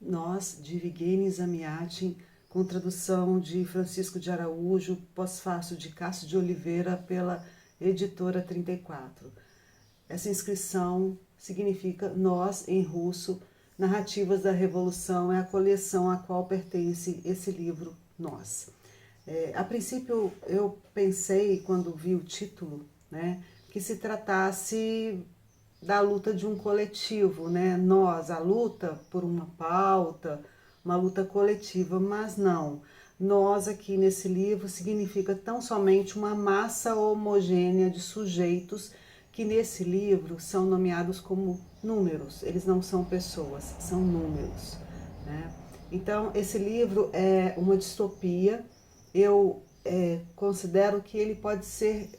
Nós, de Evgueni Zamiatin, com tradução de Francisco de Araújo, pós-fácil de Cássio de Oliveira, pela Editora 34. Essa inscrição significa Nós, em russo, Narrativas da Revolução, é a coleção a qual pertence esse livro, Nós. A princípio, eu pensei, quando vi o título, né, que se tratasse da luta de um coletivo, né? Nós, a luta por uma pauta, uma luta coletiva, mas não. Nós aqui nesse livro significa tão somente uma massa homogênea de sujeitos que nesse livro são nomeados como números, eles não são pessoas, são números, né? Então, esse livro é uma distopia, eu considero que ele pode ser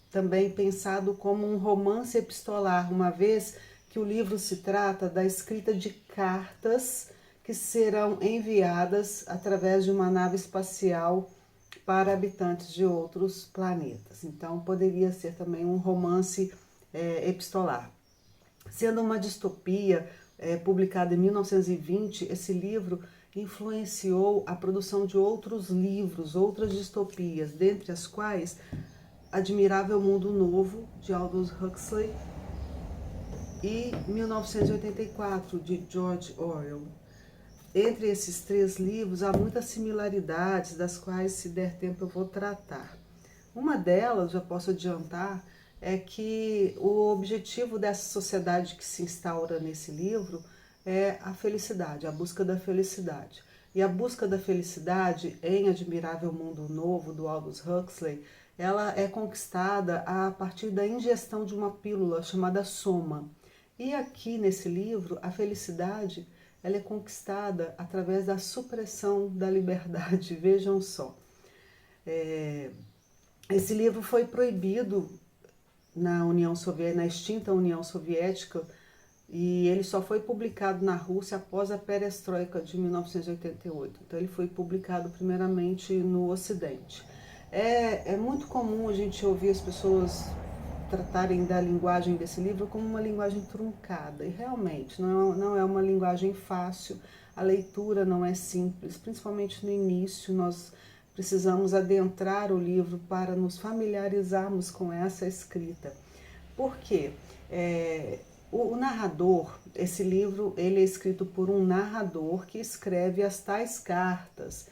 também pensado como um romance epistolar, uma vez que o livro se trata da escrita de cartas que serão enviadas através de uma nave espacial para habitantes de outros planetas. Então, poderia ser também um romance epistolar. Sendo uma distopia publicada em 1920, esse livro influenciou a produção de outros livros, outras distopias, dentre as quais Admirável Mundo Novo, de Aldous Huxley, e 1984, de George Orwell. Entre esses três livros há muitas similaridades, das quais, se der tempo, eu vou tratar. Uma delas, já posso adiantar, é que o objetivo dessa sociedade que se instaura nesse livro é a felicidade, a busca da felicidade. E a busca da felicidade em Admirável Mundo Novo, do Aldous Huxley, ela é conquistada a partir da ingestão de uma pílula chamada soma. E aqui nesse livro, a felicidade ela é conquistada através da supressão da liberdade. Vejam só. Esse livro foi proibido na União Soviética, na extinta União Soviética, e ele só foi publicado na Rússia após a perestroika de 1988. Então ele foi publicado primeiramente no Ocidente. É muito comum a gente ouvir as pessoas tratarem da linguagem desse livro como uma linguagem truncada, e realmente não é uma linguagem fácil, a leitura não é simples, principalmente no início. Nós precisamos adentrar o livro para nos familiarizarmos com essa escrita. Por quê? O narrador, esse livro ele é escrito por um narrador que escreve as tais cartas,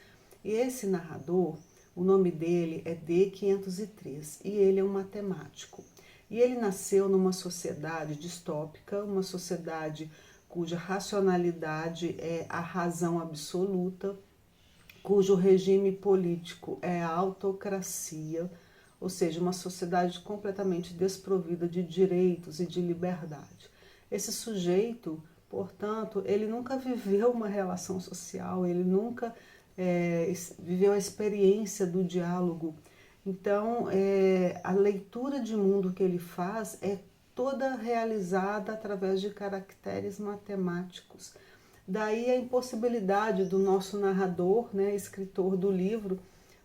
e esse narrador, o nome dele é D503 e ele é um matemático. E ele nasceu numa sociedade distópica, uma sociedade cuja racionalidade é a razão absoluta, cujo regime político é a autocracia, ou seja, uma sociedade completamente desprovida de direitos e de liberdade. Esse sujeito, portanto, ele nunca viveu uma relação social, ele nunca viveu a experiência do diálogo. Então, a leitura de mundo que ele faz é toda realizada através de caracteres matemáticos. Daí a impossibilidade do nosso narrador, né, escritor do livro,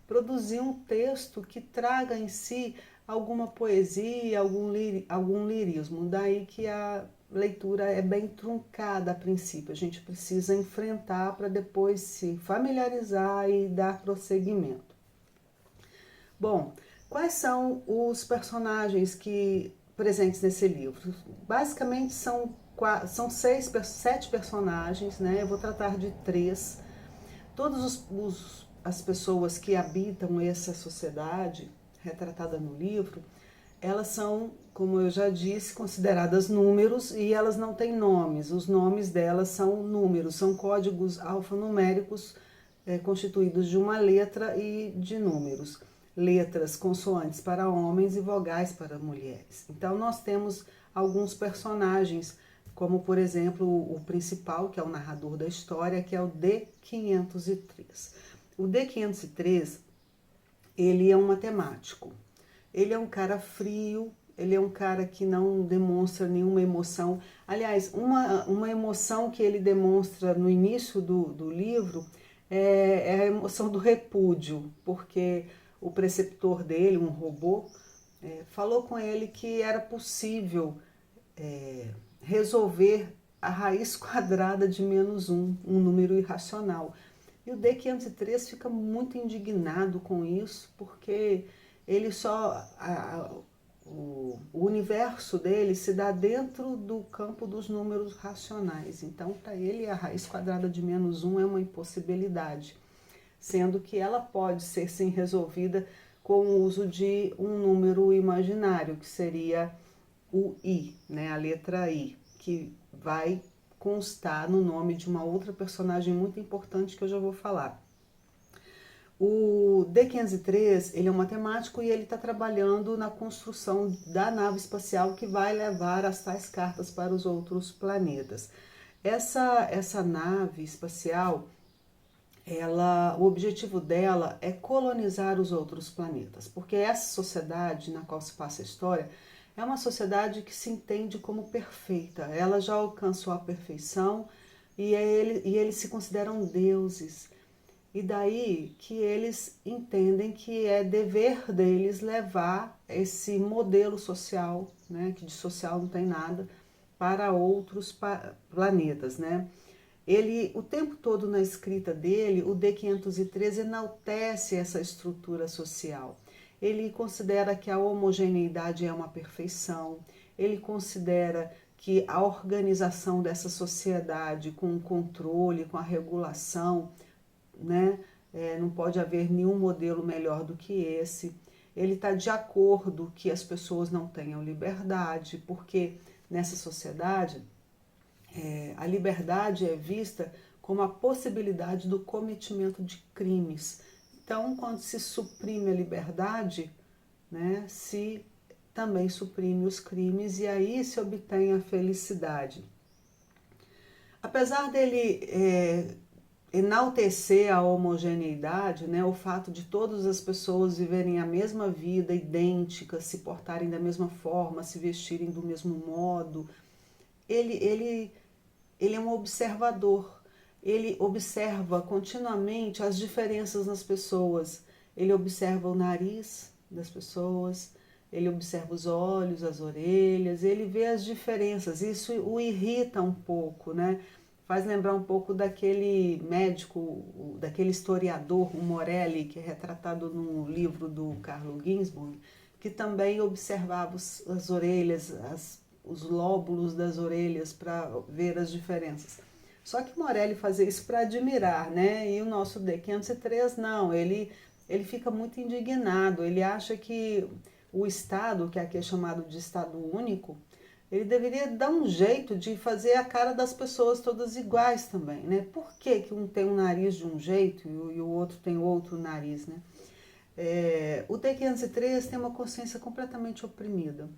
produzir um texto que traga em si alguma poesia, algum lirismo. Daí que a leitura é bem truncada a princípio. A gente precisa enfrentar para depois se familiarizar e dar prosseguimento. Bom, quais são os personagens que presentes nesse livro? Basicamente são sete personagens, né? Eu vou tratar de três. Todas as pessoas que habitam essa sociedade retratada no livro, elas são, como eu já disse, consideradas números, e elas não têm nomes. Os nomes delas são números, são códigos alfanuméricos constituídos de uma letra e de números. Letras, consoantes para homens e vogais para mulheres. Então nós temos alguns personagens, como por exemplo o principal, que é o narrador da história, que é o D503. O D503, ele é um matemático. Ele é um cara frio, ele é um cara que não demonstra nenhuma emoção. Aliás, uma emoção que ele demonstra no início do livro é a emoção do repúdio, porque o preceptor dele, um robô, falou com ele que era possível resolver a raiz quadrada de -1, um número irracional. E o D503 fica muito indignado com isso, porque ele o universo dele se dá dentro do campo dos números racionais. Então, para ele, a raiz quadrada de -1 é uma impossibilidade, sendo que ela pode ser sim resolvida com o uso de um número imaginário, que seria o I, né, a letra I, que vai constar no nome de uma outra personagem muito importante que eu já vou falar. O D503, ele é um matemático e ele está trabalhando na construção da nave espacial que vai levar as tais cartas para os outros planetas. Essa nave espacial, o objetivo dela é colonizar os outros planetas, porque essa sociedade na qual se passa a história é uma sociedade que se entende como perfeita. Ela já alcançou a perfeição e eles se consideram deuses. E daí que eles entendem que é dever deles levar esse modelo social, né, que de social não tem nada, para outros planetas, né? Ele, o tempo todo na escrita dele, o D503 enaltece essa estrutura social. Ele considera que a homogeneidade é uma perfeição, ele considera que a organização dessa sociedade com o controle, com a regulação, né? Não pode haver nenhum modelo melhor do que esse. Ele está de acordo que as pessoas não tenham liberdade, porque nessa sociedade a liberdade é vista como a possibilidade do cometimento de crimes. Então, quando se suprime a liberdade, né, se também suprime os crimes e aí se obtém a felicidade. Apesar dele enaltecer a homogeneidade, né, o fato de todas as pessoas viverem a mesma vida idêntica, se portarem da mesma forma, se vestirem do mesmo modo, ele é um observador. Ele observa continuamente as diferenças nas pessoas. Ele observa o nariz das pessoas, ele observa os olhos, as orelhas, ele vê as diferenças. Isso o irrita um pouco, né? Faz lembrar um pouco daquele médico, daquele historiador, o Morelli, que é retratado no livro do Carlo Ginzburg, que também observava as orelhas, os lóbulos das orelhas para ver as diferenças. Só que Morelli fazia isso para admirar, né? E o nosso D503 não, ele fica muito indignado, ele acha que o Estado, que aqui é chamado de Estado único, ele deveria dar um jeito de fazer a cara das pessoas todas iguais também, né? Por que um tem um nariz de um jeito e o outro tem outro nariz, né? O D503 tem uma consciência completamente oprimida.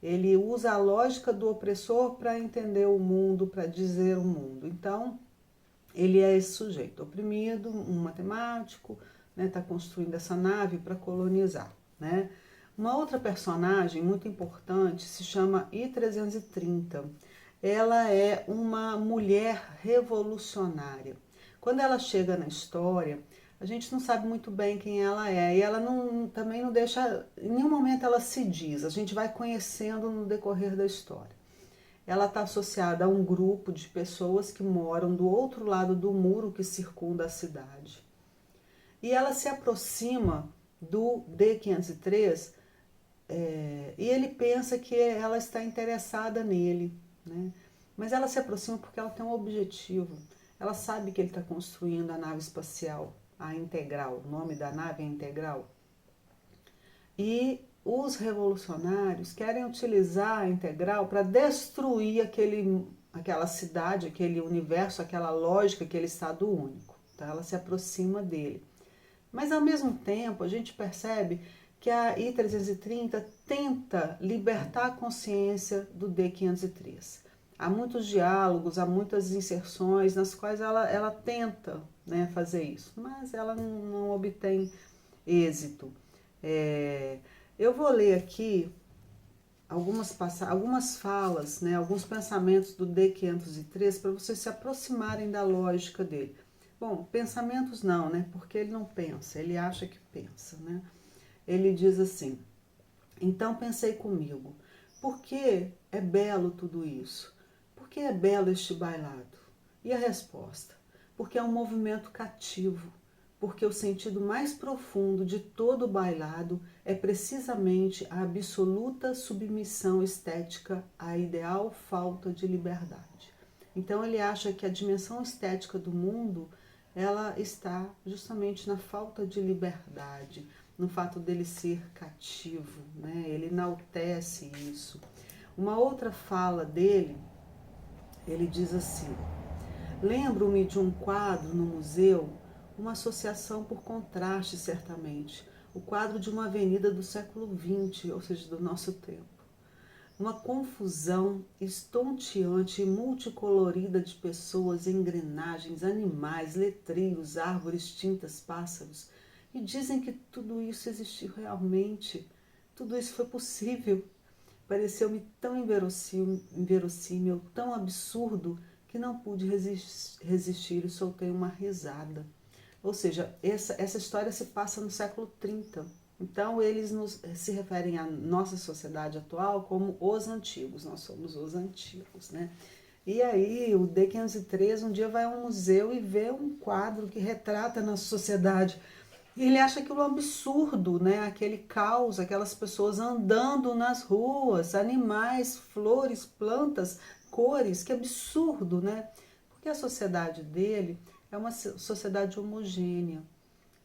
Ele usa a lógica do opressor para entender o mundo, para dizer o mundo. Então, ele é esse sujeito oprimido, um matemático, né, tá construindo essa nave para colonizar, né? Uma outra personagem muito importante se chama I-330. Ela é uma mulher revolucionária. Quando ela chega na história, a gente não sabe muito bem quem ela é. E ela também não deixa, em nenhum momento ela se diz. A gente vai conhecendo no decorrer da história. Ela está associada a um grupo de pessoas que moram do outro lado do muro que circunda a cidade. E ela se aproxima do D503 e ele pensa que ela está interessada nele, né? Mas ela se aproxima porque ela tem um objetivo. Ela sabe que ele está construindo a nave espacial, a Integral. O nome da nave é Integral. E os revolucionários querem utilizar a Integral para destruir aquela cidade, aquele universo, aquela lógica, aquele estado único. Então ela se aproxima dele. Mas ao mesmo tempo a gente percebe que a I-330 tenta libertar a consciência do D503. Há muitos diálogos, há muitas inserções nas quais ela tenta, né, fazer isso, mas ela não obtém êxito. Eu vou ler aqui algumas falas, né, alguns pensamentos do D503 para vocês se aproximarem da lógica dele. Bom, pensamentos não, né, porque ele não pensa, ele acha que pensa, né? Ele diz assim: então pensei comigo, por que é belo tudo isso? Por que é belo este bailado? E a resposta: porque é um movimento cativo, porque o sentido mais profundo de todo o bailado é precisamente a absoluta submissão estética à ideal falta de liberdade. Então ele acha que a dimensão estética do mundo, ela está justamente na falta de liberdade, no fato dele ser cativo, né? Ele enaltece isso. Uma outra fala dele, ele diz assim: lembro-me de um quadro no museu, uma associação por contraste, certamente, o quadro de uma avenida do século XX, ou seja, do nosso tempo. Uma confusão estonteante e multicolorida de pessoas, engrenagens, animais, letreiros, árvores, tintas, pássaros. E dizem que tudo isso existiu realmente, tudo isso foi possível. Pareceu-me tão inverossímil, tão absurdo, que não pude resistir e soltei uma risada. Ou seja, essa história se passa no século 30. Então, eles se referem à nossa sociedade atual como os antigos. Nós somos os antigos, né? E aí, o D503 um dia vai a um museu e vê um quadro que retrata a nossa sociedade. E ele acha aquilo um absurdo, né? Aquele caos, aquelas pessoas andando nas ruas, animais, flores, plantas, cores, que absurdo, né? Porque a sociedade dele é uma sociedade homogênea,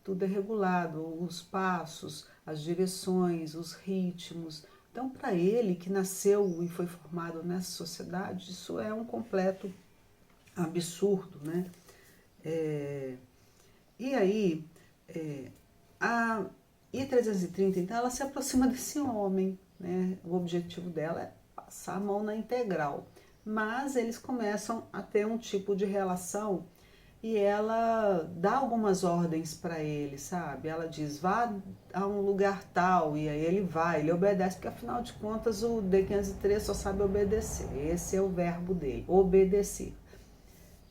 tudo é regulado, os passos, as direções, os ritmos. Então, para ele, que nasceu e foi formado nessa sociedade, isso é um completo absurdo, né? E aí, a I-330, então, ela se aproxima desse homem, né? O objetivo dela é passar a mão na integral. Mas eles começam a ter um tipo de relação e ela dá algumas ordens para ele, sabe? Ela diz, vá a um lugar tal, e aí ele vai, ele obedece, porque afinal de contas o D503 só sabe obedecer. Esse é o verbo dele, obedecer.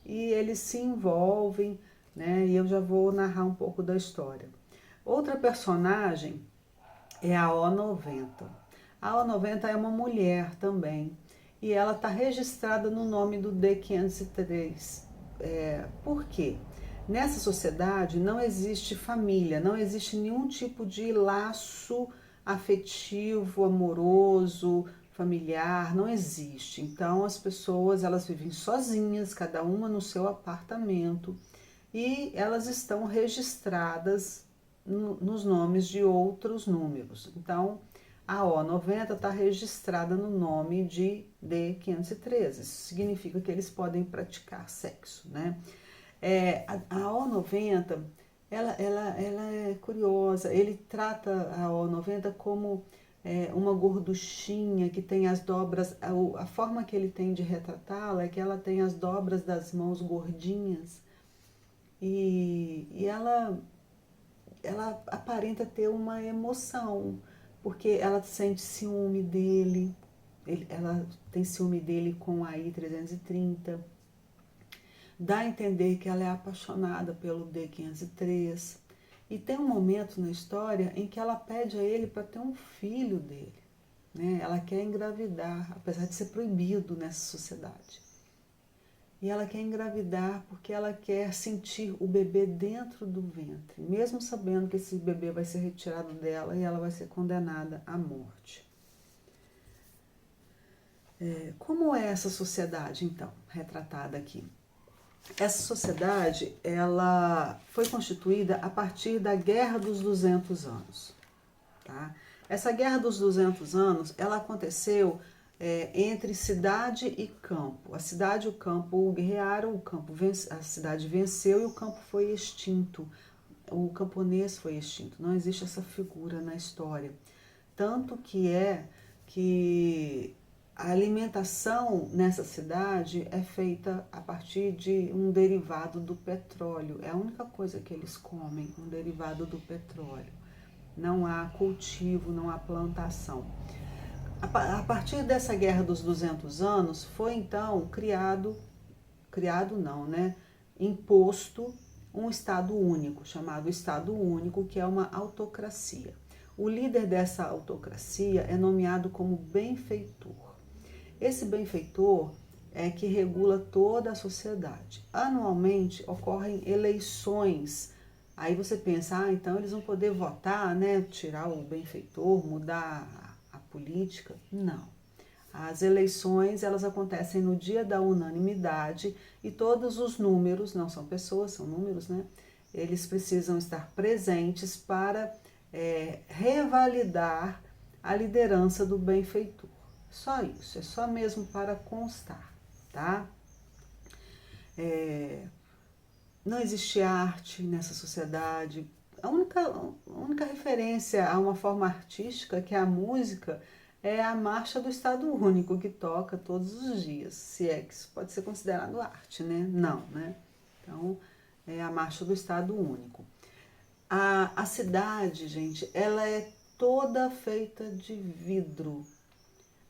E eles se envolvem, né? E eu já vou narrar um pouco da história. Outra personagem é a O90. A O90 é uma mulher também, e ela está registrada no nome do D503. Por quê? Nessa sociedade não existe família, não existe nenhum tipo de laço afetivo, amoroso, familiar, não existe. Então as pessoas, elas vivem sozinhas, cada uma no seu apartamento, e elas estão registradas nos nomes de outros números. Então, a O90 está registrada no nome de D513. Isso significa que eles podem praticar sexo, né? A O90, ela é curiosa. Ele trata a O90 como uma gorduchinha que tem as dobras. A forma que ele tem de retratá-la é que ela tem as dobras das mãos gordinhas e ela aparenta ter uma emoção, porque ela sente ciúme dele, ela tem ciúme dele com a I-330, dá a entender que ela é apaixonada pelo D503, e tem um momento na história em que ela pede a ele para ter um filho dele, né? Ela quer engravidar, apesar de ser proibido nessa sociedade. E ela quer engravidar porque ela quer sentir o bebê dentro do ventre, mesmo sabendo que esse bebê vai ser retirado dela e ela vai ser condenada à morte. Como é essa sociedade, então, retratada aqui? Essa sociedade, ela foi constituída a partir da Guerra dos 200 anos. Tá? Essa Guerra dos 200 anos, ela aconteceu entre cidade e campo. A cidade e o campo guerrearam, a cidade venceu e o campo foi extinto. O camponês foi extinto. Não existe essa figura na história. Tanto que a alimentação nessa cidade é feita a partir de um derivado do petróleo. É a única coisa que eles comem, um derivado do petróleo. Não há cultivo, não há plantação. A partir dessa Guerra dos 200 anos, foi então imposto um Estado único, chamado Estado Único, que é uma autocracia. O líder dessa autocracia é nomeado como benfeitor. Esse benfeitor é que regula toda a sociedade. Anualmente ocorrem eleições. Aí você pensa, então eles vão poder votar, né? Tirar o benfeitor, mudar a política. Não. As eleições, elas acontecem no dia da unanimidade e todos os números, não são pessoas, são números, né? Eles precisam estar presentes para revalidar a liderança do benfeitor. Só isso, é só mesmo para constar, tá? Não existe arte nessa sociedade. A única referência a uma forma artística, que é a música, é a marcha do Estado Único, que toca todos os dias, se é que isso pode ser considerado arte, né? Não, né? Então, é a marcha do Estado Único. A cidade, gente, ela é toda feita de vidro.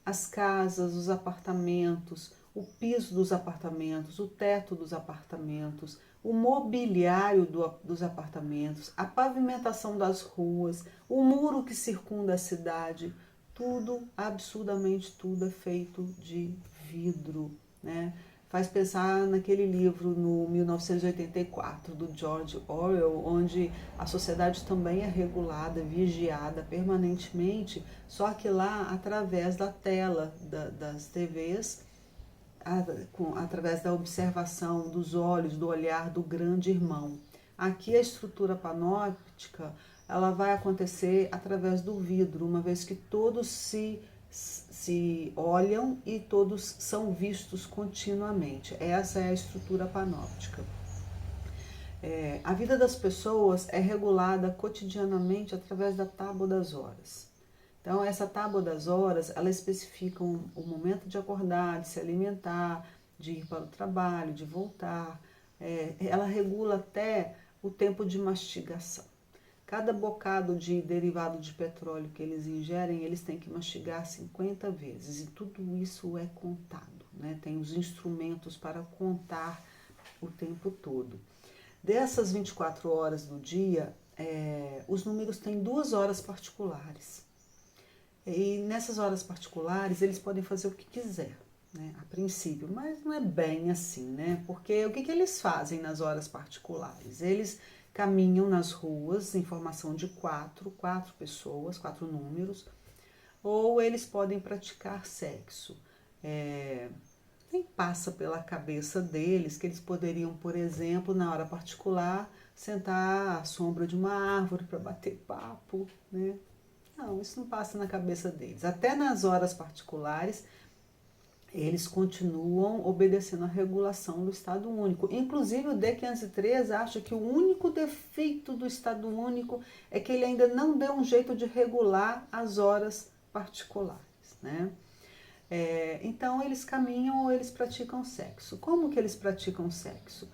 As casas, os apartamentos, o piso dos apartamentos, o teto dos apartamentos, o mobiliário dos apartamentos, a pavimentação das ruas, o muro que circunda a cidade, tudo, absurdamente tudo é feito de vidro, né? Faz pensar naquele livro, no 1984, do George Orwell, onde a sociedade também é regulada, vigiada permanentemente, só que lá através da tela das TVs, através da observação dos olhos, do olhar do grande irmão. Aqui a estrutura panóptica, ela vai acontecer através do vidro, uma vez que todos se olham e todos são vistos continuamente. Essa é a estrutura panóptica. A vida das pessoas é regulada cotidianamente através da tábua das horas. Então, essa tábua das horas, ela especifica o momento de acordar, de se alimentar, de ir para o trabalho, de voltar. Ela regula até o tempo de mastigação. Cada bocado de derivado de petróleo que eles ingerem, eles têm que mastigar 50 vezes. E tudo isso é contado, né? Tem os instrumentos para contar o tempo todo. Dessas 24 horas do dia, os números têm 2 horas particulares. E nessas horas particulares, eles podem fazer o que quiser, né? A princípio, mas não é bem assim, né? Porque o que eles fazem nas horas particulares? Eles caminham nas ruas em formação de quatro pessoas, 4 números, ou eles podem praticar sexo. Nem passa pela cabeça deles que eles poderiam, por exemplo, na hora particular, sentar à sombra de uma árvore para bater papo, né? Não, isso não passa na cabeça deles. Até nas horas particulares, eles continuam obedecendo a regulação do Estado Único. Inclusive, o D503 acha que o único defeito do Estado Único é que ele ainda não deu um jeito de regular as horas particulares, né? Então, eles caminham ou eles praticam sexo. Como que eles praticam sexo?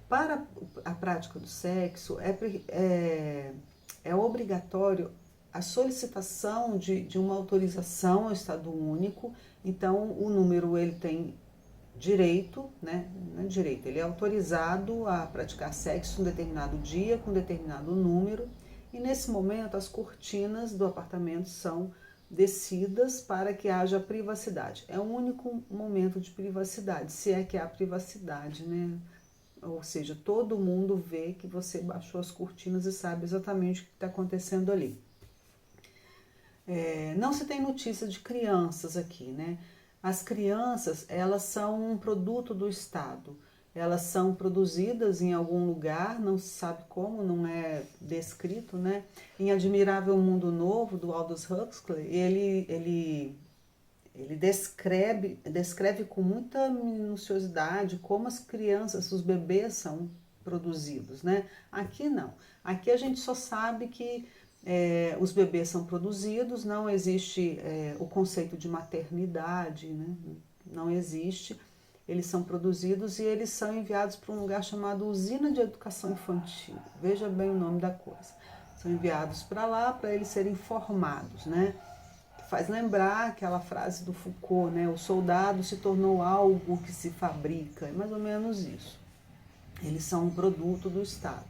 Para a prática do sexo, é obrigatório a solicitação de uma autorização ao Estado Único. Então, o número ele tem direito, né? Não é direito, ele é autorizado a praticar sexo em um determinado dia, com um determinado número, e nesse momento as cortinas do apartamento são descidas para que haja privacidade. É o único momento de privacidade, se é que há privacidade, né? Ou seja, todo mundo vê que você baixou as cortinas e sabe exatamente o que está acontecendo ali. Não se tem notícia de crianças aqui, né? As crianças, elas são um produto do Estado. Elas são produzidas em algum lugar, não se sabe como, não é descrito, né? Em Admirável Mundo Novo, do Aldous Huxley, ele descreve com muita minuciosidade como as crianças, os bebês são produzidos, né? Aqui não. Aqui a gente só sabe que os bebês são produzidos, não existe o conceito de maternidade, né? Não existe. Eles são produzidos e eles são enviados para um lugar chamado Usina de Educação Infantil. Veja bem o nome da coisa. São enviados para lá para eles serem formados, né? Faz lembrar aquela frase do Foucault, né? O soldado se tornou algo que se fabrica. É mais ou menos isso. Eles são um produto do Estado.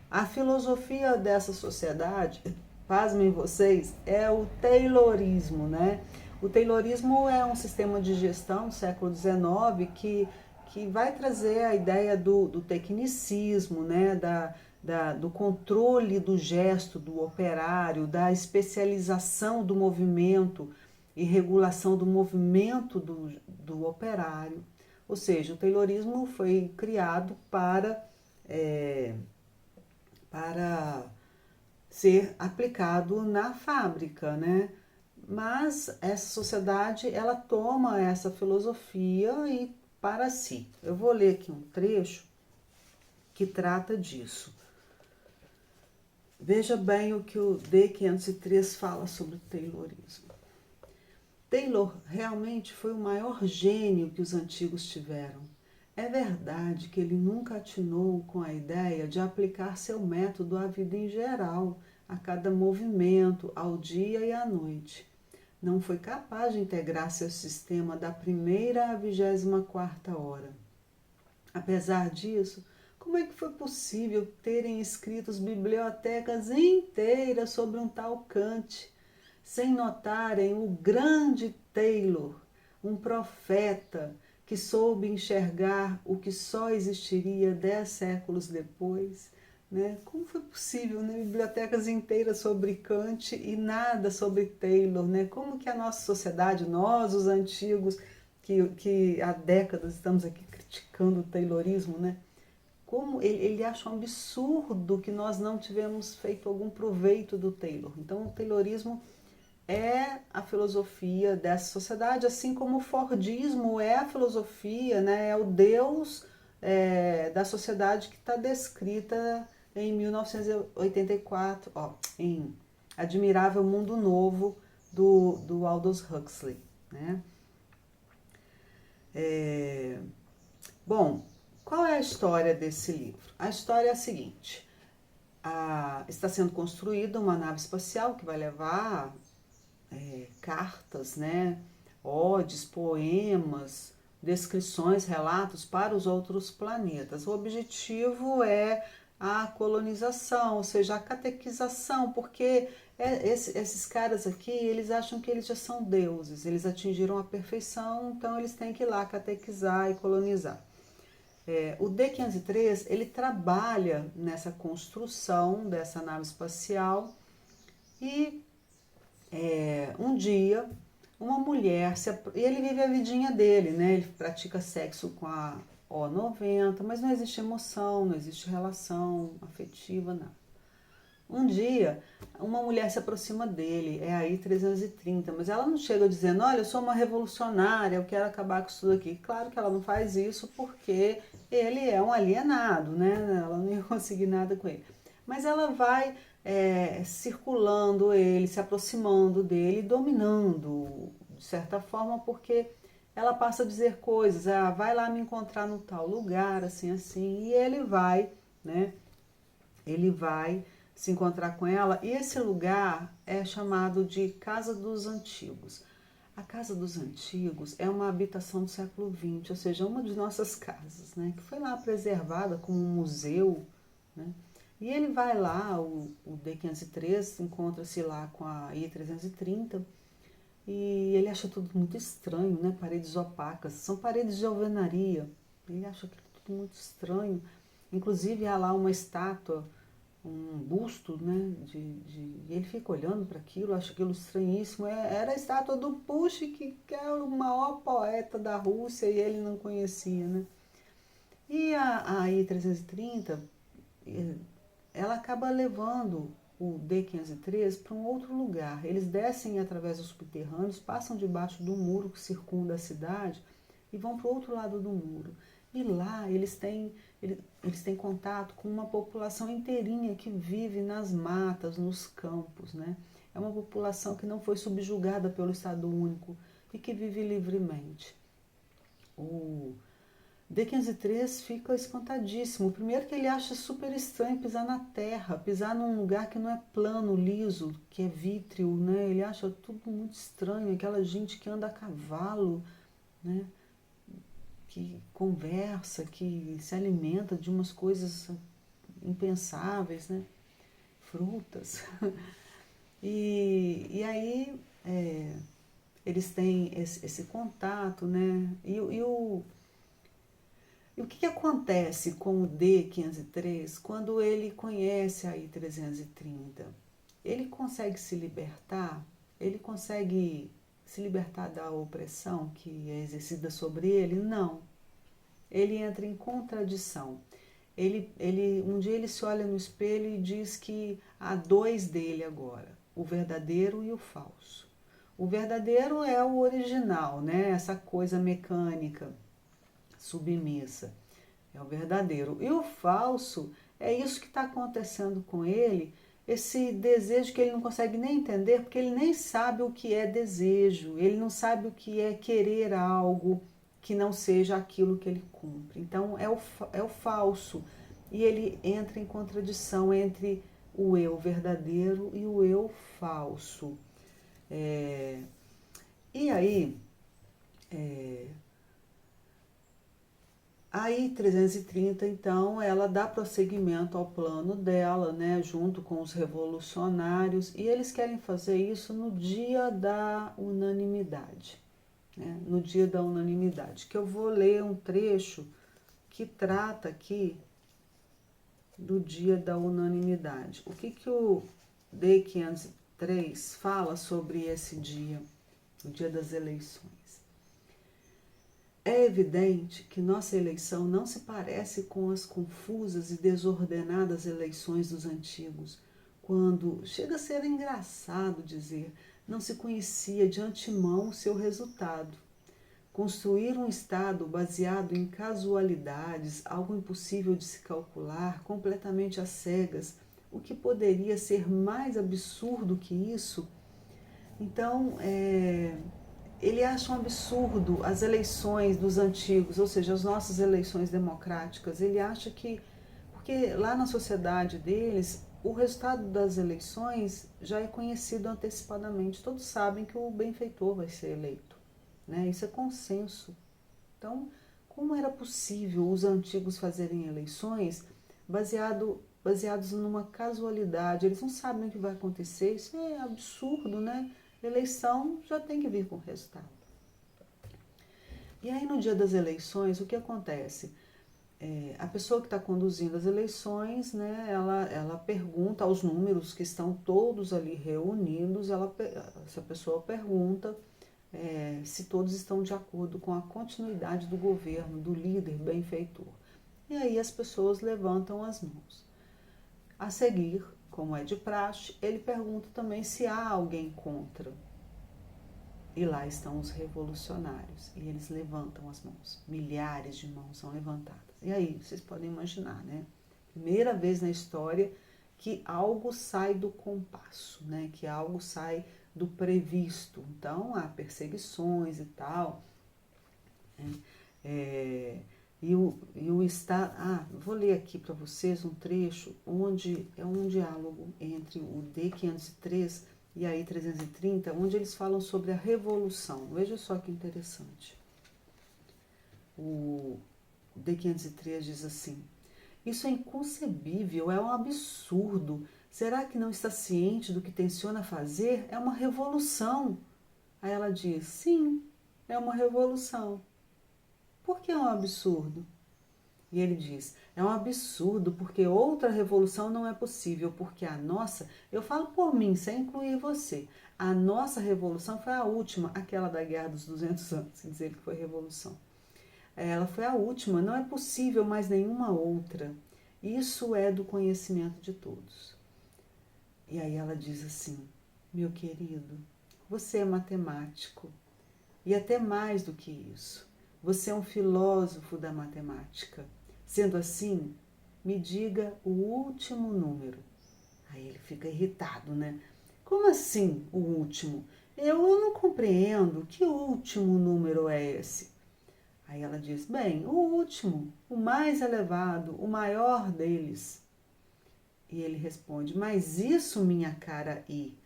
A filosofia dessa sociedade, pasmem vocês, é o taylorismo, né? O Taylorismo é um sistema de gestão do século XIX que vai trazer a ideia do tecnicismo, né? Do controle do gesto do operário, da especialização do movimento e regulação do movimento do operário. Ou seja, o Taylorismo foi criado para ser aplicado na fábrica, né? Mas essa sociedade, ela toma essa filosofia e para si. Eu vou ler aqui um trecho que trata disso. Veja bem o que o D503 fala sobre o Taylorismo. Taylor realmente foi o maior gênio que os antigos tiveram. É verdade que ele nunca atinou com a ideia de aplicar seu método à vida em geral, a cada movimento, ao dia e à noite. Não foi capaz de integrar seu sistema da primeira à 24ª hora. Apesar disso, como é que foi possível terem escritos bibliotecas inteiras sobre um tal Kant, sem notarem o grande Taylor, um profeta que soube enxergar o que só existiria 10 séculos depois? Né? Como foi possível, né? Bibliotecas inteiras sobre Kant e nada sobre Taylor? Né? Como que a nossa sociedade, nós os antigos, que há décadas estamos aqui criticando o Taylorismo, né? Como ele acha um absurdo que nós não tivemos feito algum proveito do Taylor. Então, o Taylorismo é a filosofia dessa sociedade, assim como o Fordismo é a filosofia, né, é o Deus da sociedade que está descrita em 1984, em Admirável Mundo Novo, do Aldous Huxley. Né? Bom, qual é a história desse livro? A história é a seguinte: está sendo construída uma nave espacial que vai levar cartas, né, odes, poemas, descrições, relatos para os outros planetas. O objetivo é a colonização, ou seja, a catequização, porque esses caras aqui, eles acham que eles já são deuses, eles atingiram a perfeição, então eles têm que ir lá catequizar e colonizar. O D503, ele trabalha nessa construção dessa nave espacial e um dia uma mulher, ele vive a vidinha dele, né? Ele pratica sexo com a O90, mas não existe emoção, não existe relação afetiva, nada. Um dia, uma mulher se aproxima dele, é aí 330, mas ela não chega dizendo, olha, eu sou uma revolucionária, eu quero acabar com isso daqui. Claro que ela não faz isso porque ele é um alienado, né? Ela não ia conseguir nada com ele. Mas ela vai circulando ele, se aproximando dele, dominando, de certa forma, porque ela passa a dizer coisas, vai lá me encontrar no tal lugar, assim, assim, e ele vai, né? Ele vai se encontrar com ela, e esse lugar é chamado de Casa dos Antigos. A Casa dos Antigos é uma habitação do século XX, ou seja, uma de nossas casas, né, que foi lá preservada como um museu, né, e ele vai lá, o D503 encontra-se lá com a I330, e ele acha tudo muito estranho, né, paredes opacas, são paredes de alvenaria, ele acha tudo muito estranho, inclusive há lá uma estátua, um busto, né, e ele fica olhando para aquilo, acha aquilo estranhíssimo. Era a estátua do Pushkin, que é o maior poeta da Rússia, e ele não conhecia, né. E a I-330, ela acaba levando o D-503 para um outro lugar. Eles descem através dos subterrâneos, passam debaixo do muro que circunda a cidade e vão para o outro lado do muro. E lá eles têm contato com uma população inteirinha que vive nas matas, nos campos, né? É uma população que não foi subjugada pelo Estado Único e que vive livremente. O D503 fica espantadíssimo. Primeiro que ele acha super estranho pisar na terra, pisar num lugar que não é plano, liso, que é vítreo, né? Ele acha tudo muito estranho, aquela gente que anda a cavalo, né? Que conversa, que se alimenta de umas coisas impensáveis, né? Frutas. E aí eles têm esse contato, né? E o que acontece com o D503 quando ele conhece a I330? Ele consegue se libertar? Ele consegue se libertar da opressão que é exercida sobre ele? Não. Ele entra em contradição. Um dia ele se olha no espelho e diz que há dois dele agora, o verdadeiro e o falso. O verdadeiro é o original, né? Essa coisa mecânica, submissa, é o verdadeiro. E o falso é isso que está acontecendo com ele, esse desejo que ele não consegue nem entender, porque ele nem sabe o que é desejo, ele não sabe o que é querer algo que não seja aquilo que ele cumpre. Então é o falso, e ele entra em contradição entre o eu verdadeiro e o eu falso. E aí, a I330, então, ela dá prosseguimento ao plano dela, né, junto com os revolucionários, e eles querem fazer isso no dia da unanimidade, né, no dia da unanimidade, que eu vou ler um trecho que trata aqui do dia da unanimidade. O que o D503 fala sobre esse dia, o dia das eleições? É evidente que nossa eleição não se parece com as confusas e desordenadas eleições dos antigos, quando, chega a ser engraçado dizer, não se conhecia de antemão o seu resultado. Construir um Estado baseado em casualidades, algo impossível de se calcular, completamente às cegas, o que poderia ser mais absurdo que isso? Então, ele acha um absurdo as eleições dos antigos, ou seja, as nossas eleições democráticas. Ele acha que, porque lá na sociedade deles, o resultado das eleições já é conhecido antecipadamente. Todos sabem que o benfeitor vai ser eleito, né? Isso é consenso. Então, como era possível os antigos fazerem eleições baseados numa casualidade? Eles não sabem o que vai acontecer. Isso é absurdo, né? Eleição já tem que vir com resultado. E aí no dia das eleições, o que acontece? A pessoa que está conduzindo as eleições, né, ela pergunta aos números que estão todos ali reunidos, essa pessoa pergunta se todos estão de acordo com a continuidade do governo, do líder benfeitor. E aí as pessoas levantam as mãos. A seguir, como é de praxe, ele pergunta também se há alguém contra. E lá estão os revolucionários, e eles levantam as mãos. Milhares de mãos são levantadas. E aí, vocês podem imaginar, né? Primeira vez na história que algo sai do compasso, né? Que algo sai do previsto. Então, há perseguições e tal. E o Estado... vou ler aqui para vocês um trecho onde é um diálogo entre o D503 e a I330, onde eles falam sobre a revolução. Veja só que interessante. O D503 diz assim: isso é inconcebível, é um absurdo. Será que não está ciente do que tenciona fazer? É uma revolução. Aí ela diz: sim, é uma revolução. Por que é um absurdo? E ele diz: é um absurdo porque outra revolução não é possível, porque a nossa, eu falo por mim, sem incluir você, a nossa revolução foi a última, aquela da Guerra dos 200 anos, sem dizer que foi revolução. Ela foi a última, não é possível mais nenhuma outra. Isso é do conhecimento de todos. E aí ela diz assim: meu querido, você é matemático, e até mais do que isso, você é um filósofo da matemática. Sendo assim, me diga o último número. Aí ele fica irritado, né? Como assim, o último? Eu não compreendo. Que último número é esse? Aí ela diz: bem, o último, o mais elevado, o maior deles. E ele responde: mas isso, minha cara I,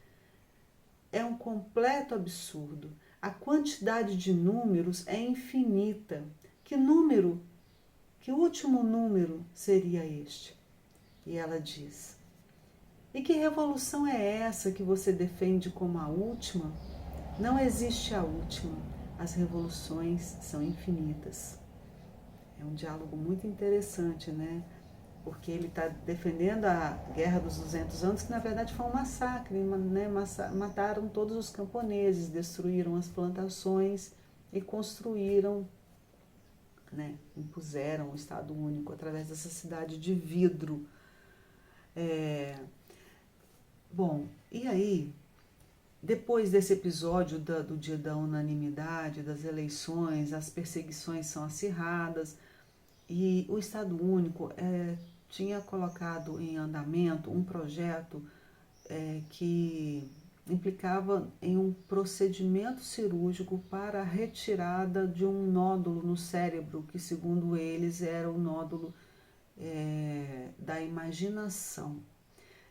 é um completo absurdo. A quantidade de números é infinita. Que número? Que último número seria este? E ela diz: e que revolução é essa que você defende como a última? Não existe a última, as revoluções são infinitas. É um diálogo muito interessante, né? Porque ele está defendendo a Guerra dos 200 anos, que na verdade foi um massacre, né? Mataram todos os camponeses, destruíram as plantações e construíram, né? Impuseram o Estado Único através dessa cidade de vidro. Bom, e aí, depois desse episódio do dia da unanimidade, das eleições, as perseguições são acirradas e o Estado Único tinha colocado em andamento um projeto que implicava em um procedimento cirúrgico para a retirada de um nódulo no cérebro, que segundo eles era o nódulo da imaginação.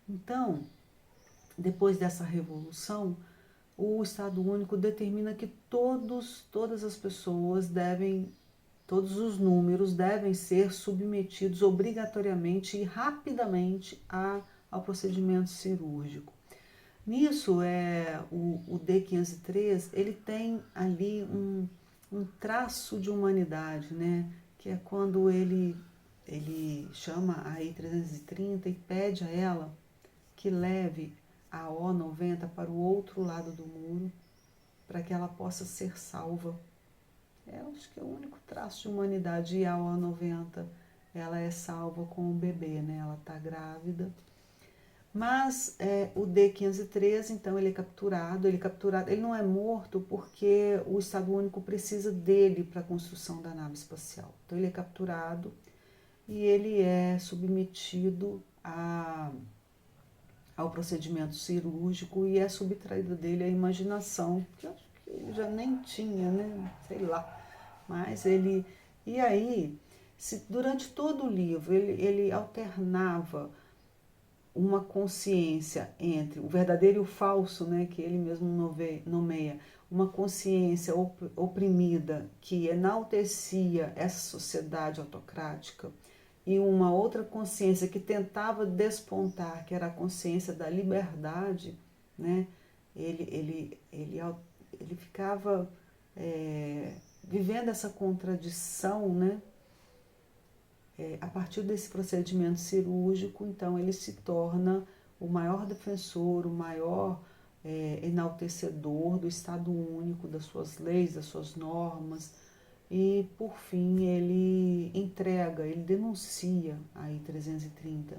Então, depois dessa revolução, o Estado Único determina que todas as pessoas todos os números devem ser submetidos obrigatoriamente e rapidamente ao procedimento cirúrgico. Nisso, o D503, ele tem ali um traço de humanidade, né? Que é quando ele chama a I-330 e pede a ela que leve a O90 para o outro lado do muro, para que ela possa ser salva. Acho que é o único traço de humanidade. E a O90, ela é salva com o bebê, né? Ela está grávida. Mas o D513, então, ele é capturado. Ele não é morto porque o Estado Único precisa dele para a construção da nave espacial. Então, ele é capturado e ele é submetido ao procedimento cirúrgico e é subtraído dele a imaginação, que eu acho que ele já nem tinha, né? Sei lá. Mas ele... E aí, durante todo o livro, ele alternava uma consciência entre o verdadeiro e o falso, né, que ele mesmo nomeia, uma consciência oprimida que enaltecia essa sociedade autocrática e uma outra consciência que tentava despontar, que era a consciência da liberdade, né, ele ficava vivendo essa contradição, né, a partir desse procedimento cirúrgico. Então ele se torna o maior defensor, o maior enaltecedor do Estado Único, das suas leis, das suas normas, e por fim ele denuncia a I-330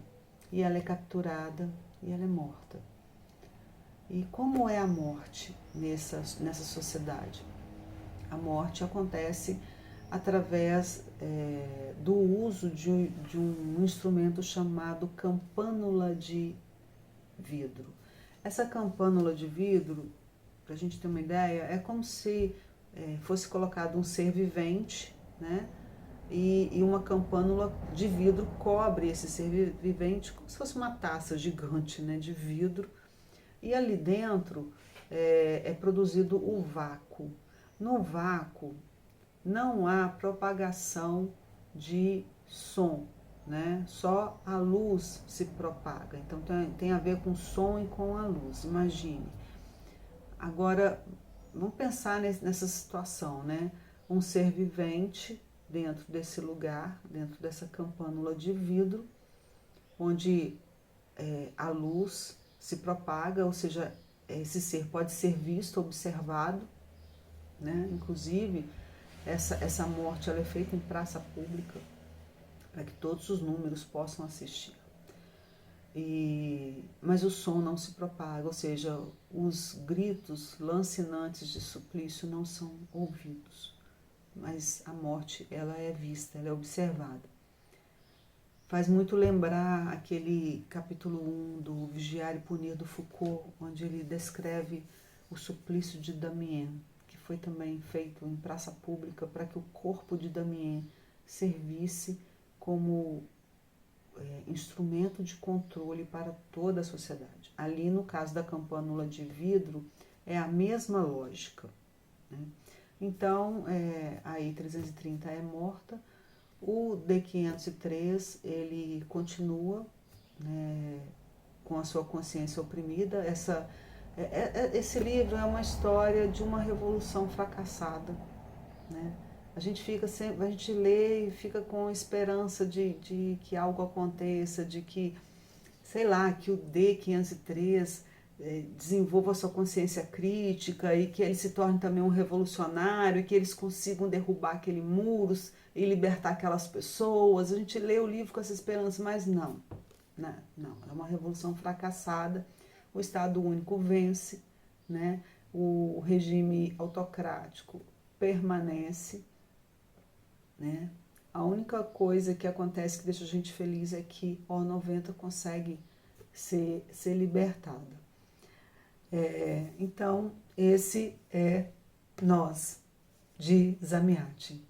e ela é capturada e ela é morta. E como é a morte nessa sociedade? A morte acontece através do uso de um instrumento chamado campânula de vidro. Essa campânula de vidro, para a gente ter uma ideia, é como se fosse colocado um ser vivente, né? E uma campânula de vidro cobre esse ser vivente como se fosse uma taça gigante, né, de vidro. E ali dentro é produzido o vácuo. No vácuo, não há propagação de som, né? Só a luz se propaga. Então tem a ver com o som e com a luz, imagine. Agora, vamos pensar nessa situação, né? Um ser vivente dentro desse lugar, dentro dessa campânula de vidro, onde a luz se propaga, ou seja, esse ser pode ser visto, observado, né? Inclusive, essa morte ela é feita em praça pública, para que todos os números possam assistir. Mas o som não se propaga, ou seja, os gritos lancinantes de suplício não são ouvidos, mas a morte ela é vista, ela é observada. Faz muito lembrar aquele capítulo 1 do Vigiar e Punir do Foucault, onde ele descreve o suplício de Damien, que foi também feito em praça pública para que o corpo de Damien servisse como instrumento de controle para toda a sociedade. Ali, no caso da campânula de vidro, é a mesma lógica, né? Então, a I-330 é morta, o D-503 ele continua, né, com a sua consciência oprimida. Esse livro é uma história de uma revolução fracassada, né? A gente fica sempre, a gente lê e fica com esperança de que algo aconteça, de que, sei lá, que o D503 desenvolva sua consciência crítica e que ele se torne também um revolucionário e que eles consigam derrubar aqueles muros e libertar aquelas pessoas. A gente lê o livro com essa esperança, mas não, né? Não, é uma revolução fracassada. O Estado Único vence, né? O regime autocrático permanece, né? A única coisa que acontece que deixa a gente feliz é que o O90 consegue ser libertada. Então, esse é Nós, de Zamiati.